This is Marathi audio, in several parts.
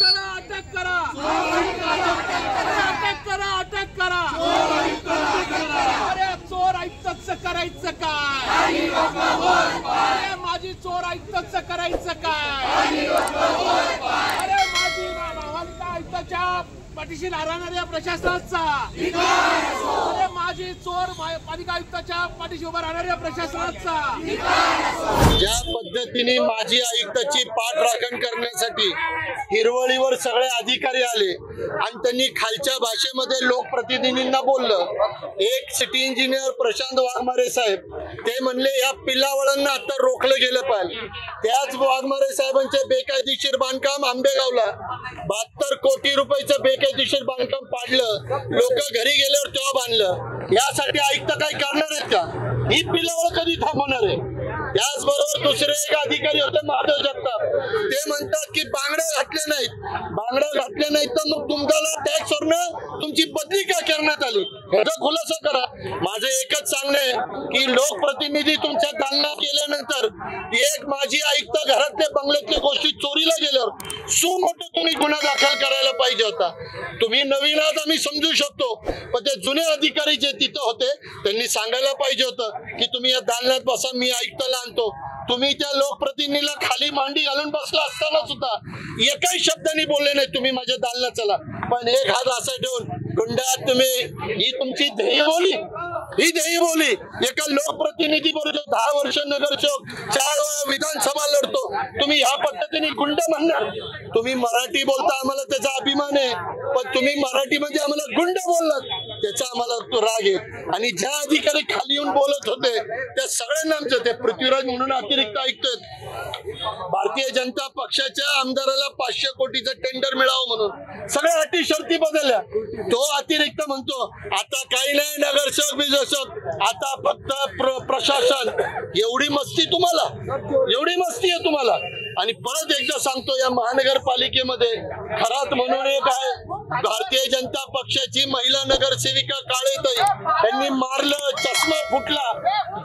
अटक करा, अटक करा, अटक करा. अरे चोर आयुक्तच करायचं काय? अरे माझी चोर आयुक्तच करायचं काय? अरे माझी महापालिका आयुक्ताच्या पाठीशी राहणाऱ्या प्रशासनाचा, अरे माझी चोर पालिका आयुक्ताच्या पाठीशी उभा राहणाऱ्या प्रशासनाचा. ज्या पद्धतीने माजी आयुक्ताची पाठराखण करण्यासाठी हिरवळीवर सगळे अधिकारी आले आणि त्यांनी खालच्या भाषेमध्ये लोकप्रतिनिधींना बोललं. एक सिटी इंजिनियर प्रशांत वाघमारे साहेब ते म्हणले या पिल्लावळांना आता रोखलं गेलं पाहिजे. त्याच वाघमारे साहेबांचे बेकायदेशीर बांधकाम आंबेगावला 72 कोटी रुपयाचं बेकायदेशीर बांधकाम पाडलं. लोक घरी गेल्यावर तेव्हा बांधलं. यासाठी आयुक्त काय करणार आहेत का? ही पिल्लावळ कधी थांबवणार आहे? त्याचबरोबर दुसरे एक अधिकारी होते माधव जगताप, ते म्हणतात की बांगड्या घातल्या नाहीत तर मग तुम्हाला टॅक्स वरनं तुमची बदली का करण्यात आली याचा खुलासा करा. माझं एकच सांगणं आहे की लोकप्रतिनिधी तुमच्या दालना केल्यानंतर एक माजी आयुक्त घरातले बंगल्यातल्या गोष्टी चोरीला गेल्यावर सुमोठं तुम्ही गुन्हा दाखल करायला पाहिजे होता. तुम्ही नवीन आहात आम्ही समजू शकतो, पण ते जुने अधिकारी जे तिथं होते त्यांनी सांगायला पाहिजे होतं की तुम्ही या दालनात बसा, मी आयुक्ताला आणतो. तुम्ही त्या लोकप्रतिनिधीला खाली मांडी घालून बसला असताना सुद्धा एकाही शब्दांनी बोलले नाही तुम्ही माझ्या दालनात चला. पण एक हात असा ठेवून गुंडात तुम्ही, ही तुमची ध्येयबोली, ही ध्येयबोली. एका लोकप्रतिनिधी बरोबर 10 वर्ष नगरसेवक, 4 वेळा विधानसभा लढतो, तुम्ही ह्या पद्धतीने गुंड म्हणणार? तुम्ही मराठी बोलता आम्हाला त्याचा अभिमान आहे, पण तुम्ही मराठीमध्ये आम्हाला गुंड बोललात त्याचा आम्हाला राग आहे. आणि ज्या अधिकारी खाली येऊन बोलत होते त्या सगळ्यांना आमचं, ते पृथ्वीराज म्हणून अतिरिक्त ऐकतोय भारतीय जनता पक्षाच्या आमदाराला 500 कोटीचं टेंडर मिळावं म्हणून सगळ्या अटी शर्ती बदलल्या. तो अतिरिक्त म्हणतो आता काही नाही नगरसेवक बिजसेवक, आता फक्त प्रशासन. एवढी मस्ती तुम्हाला, एवढी मस्ती आहे तुम्हाला. आणि परत एकदा सांगतो या महानगरपालिकेमध्ये खरात म्हणून एक आहे भारतीय जनता पक्षाची महिला नगरसेविका काळेताई, त्यांनी मारलं, चष्मा फुटला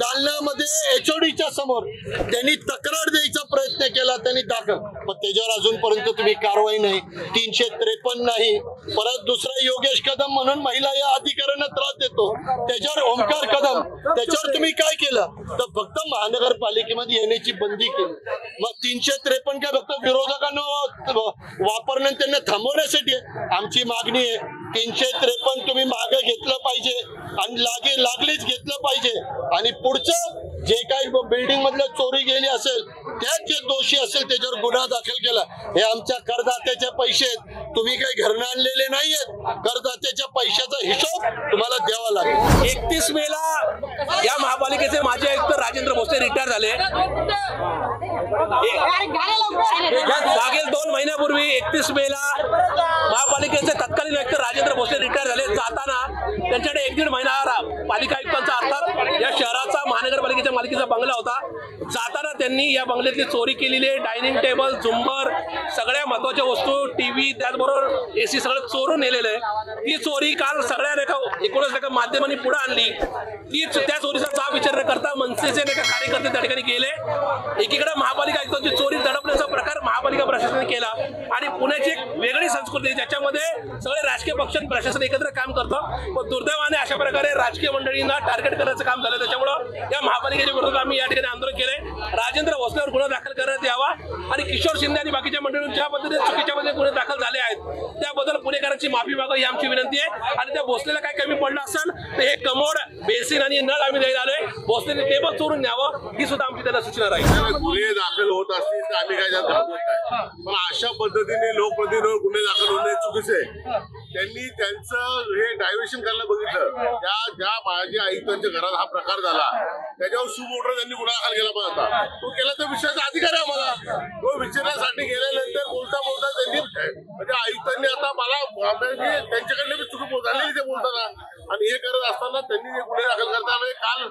दालनामध्ये HODच्या समोर. त्यांनी तक्रार द्यायचा प्रयत्न केला, त्यांनी दाखल, पण त्याच्यावर अजूनपर्यंत तुम्ही कारवाई नाही. 353 नाही. परत दुसरा योगेश कदम म्हणून महिला या अधिकाऱ्यांना त्रास देतो, त्याच्यावर ओमकार कदम, त्याच्यावर तुम्ही काय केलं? तर फक्त महानगरपालिकेमध्ये येण्याची बंदी केली. मग 353 काय फक्त विरोधकांना वापरणं त्यांना थांबवण्यासाठी? आमची मागणी आहे 353 तुम्ही मागे घेतलं पाहिजे आणि लागलीच घेतलं पाहिजे. आणि पुढचं जे काही बिल्डिंग मधलं चोरी गेली असेल त्यात जे दोषी असेल त्याच्यावर गुन्हा दाखल केला. हे आमच्या करदात्याचे पैसे आहेत, तुम्ही काही घरनं आणलेले नाहीयेत. करदात्याच्या पैशाचा हिशोब तुम्हाला द्यावा लागेल. 31 मेला या महापालिकेचे माजी आयुक्त राजेंद्र भोसले रिटायर झाले. मागील 2 महिन्यापूर्वी 31 मेला महापालिकेचे तत्कालीन आयुक्त राजेंद्र भोसले रिटायर झाले. जाताना त्यांच्याकडे 1-1.5 महिना पालिका आयुक्तांचा अर्थात या शहराचा महानगरपालिकेच्या मालकीचा बंगला होता. जाताना त्यांनी या बंगल्यातली चोरी केलेली आहे. डायनिंग टेबल, झुंबर, सगळ्या महत्वाच्या वस्तू, टीव्ही, त्याचबरोबर AC सगळं चोरून नेलेलं आहे. ती चोरी काल सगळ्या एकूणच माध्यमांनी पुढे आणली. त्या चोरीचा जाब विचार न करता मनसेचे कार्यकर्ते त्या ठिकाणी गेले. एकीकडे महापालिका आयुक्तांची चोरी दडपण्याचा प्रकार महापालिका प्रशासनाने केला आणि पुण्याची एक वेगळी संस्कृती ज्याच्यामध्ये सगळे राजकीय पक्ष आणि प्रशासन एकत्र काम करतं. पण दुर्दैवाने अशा प्रकारे राजकीय मंडळींना टार्गेट करायचं काम झालं. त्याच्यामुळं या महापालिकेच्या विरोधात आम्ही या ठिकाणी आंदोलन केले. राजेंद्र भोसलेवर गुन्हा दाखल करण्यात यावा आणि किशोर शिंदे आणि बाकीच्या मंडळींच्या ज्या पद्धतीने चुकीच्या पद्धतीने गुन्हे दाखल झाले आहेत त्याबद्दल पुणेकरांची माफी मागावी ही आमची विनंती आहे. आणि त्या भोसलेला काय कमी पडलं असेल तर हे कमोड, बेसिन आणि नळ आम्ही द्यायला आलोय. भोसलेने टेबल चोरून न्यावं ही सुद्धा आमची त्यांना सूचना राहील. गुन्हे दाखल होत असतील तर आम्ही काय त्यात थांबवत नाही, पण अशा पद्धतीने लोकप्रतिनिधीवर गुन्हे दाखल होणे चुकीचे आहे. त्यांनी त्यांचं हे डायव्हर्शन करायला बघितलं. ज्या माजी आयुक्तांच्या घरात हा प्रकार झाला त्याच्यावर सुमोटो त्यांनी गुन्हा दाखल केला पाहिजे होता. तो केला तर विषयाचा अधिकार आहे आम्हाला. तो विचारण्यासाठी गेल्यानंतर बोलता त्यांनी म्हणजे आयुक्तांनी आता मला त्यांच्याकडे मी चुकी झालेली ते बोलताना आणि हे करत असताना त्यांनी जे गुन्हे दाखल करताना काल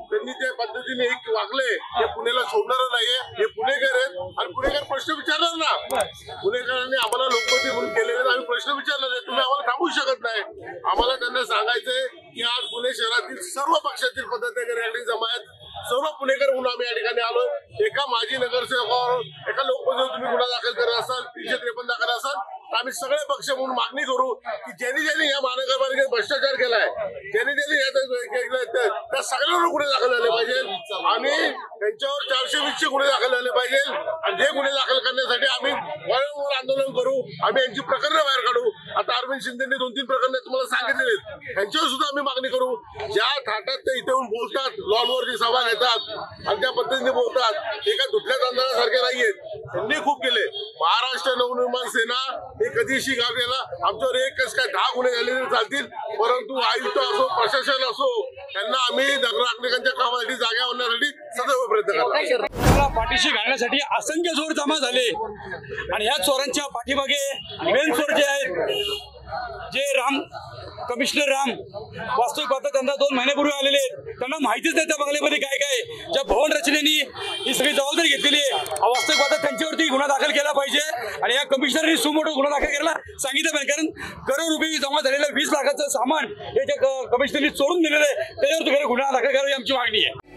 त्यांनी त्या पद्धतीने एक वागले हे पुण्याला सोडणार नाहीये. हे पुणेकर आहेत आणि पुणेकर प्रश्न विचारणार ना. पुणेकरांनी आम्हाला लोकप्रतिनिधी म्हणून केलेले आम्ही प्रश्न विचारणार आहे. तुम्ही आम्हाला थांबवू शकत नाही. आम्हाला त्यांना सांगायचंय की आज पुणे शहरातील सर्व पक्षातील पदाधिकारी या ठिकाणी जमा आहेत. सर्व पुणेकर म्हणून आम्ही या ठिकाणी आलोय. एका माजी नगरसेवकावर एका लोकप्रतिनिधी तुम्ही गुन्हा दाखल करत असाल, 353 दाखल असाल तर आम्ही सगळे पक्ष म्हणून मागणी करू की ज्यांनी या महानगरपालिकेत भ्रष्टाचार केलाय, ज्यांनी त्या सगळ्यांवर गुन्हे दाखल झाले पाहिजे आणि त्यांच्यावर 420 गुन्हे दाखल झाले पाहिजे आणि जे गुन्हे दाखल करण्यासाठी आम्ही वारंवार आंदोलन करू, आम्ही यांची प्रकरणं बाहेर काढू. आता अरविंद शिंदेनी 2-3 प्रकरणं तुम्हाला सांगितलेली आहेत, त्यांच्यावर सुद्धा आम्ही मागणी करू. ज्या थाटात ते इथे येऊन बोलतात, लॉनवरची सभा घेतात आणि त्या पद्धतीने बोलतात, एका दुसऱ्या तांदळासारखे नाहीयेत. त्यांनी खूप केले. महाराष्ट्र नवनिर्माण सेना हे कधीशी गावलेला आमच्यावर एकच काय 10 गुन्हे झाले तरी चालतील, परंतु आयुक्त असो प्रशासन असो त्यांना आम्ही नागरिकांच्या कामासाठी जागा होण्यासाठी सदैव प्रयत्न करणार. पाठीशी घालण्यासाठी असंख्य चोर जमा झाले आणि ह्या चोरांच्या पाठीमागे मेन चोर जे आहेत, जे कमिशनर राम वास्तविक पाहता त्यांना 2 महिन्यापूर्वी आलेले आहेत, त्यांना माहितीच नाही त्या बंगल्यामध्ये काय काय. ज्या भवन रचनेनी ही सगळी जबाबदारी घेतलेली आहे, वास्तविक पाहता त्यांच्यावरती गुन्हा दाखल केला पाहिजे आणि या कमिशनरनी सुमोटो गुन्हा दाखल करायला सांगितलं पाहिजे. कारण करोड रुपये जमा झालेलं 20 लाखाचं सामान हे ज्या कमिशनरनी चोरून दिलेलं आहे त्याच्यावरती गुन्हा दाखल करावा ही आमची मागणी आहे.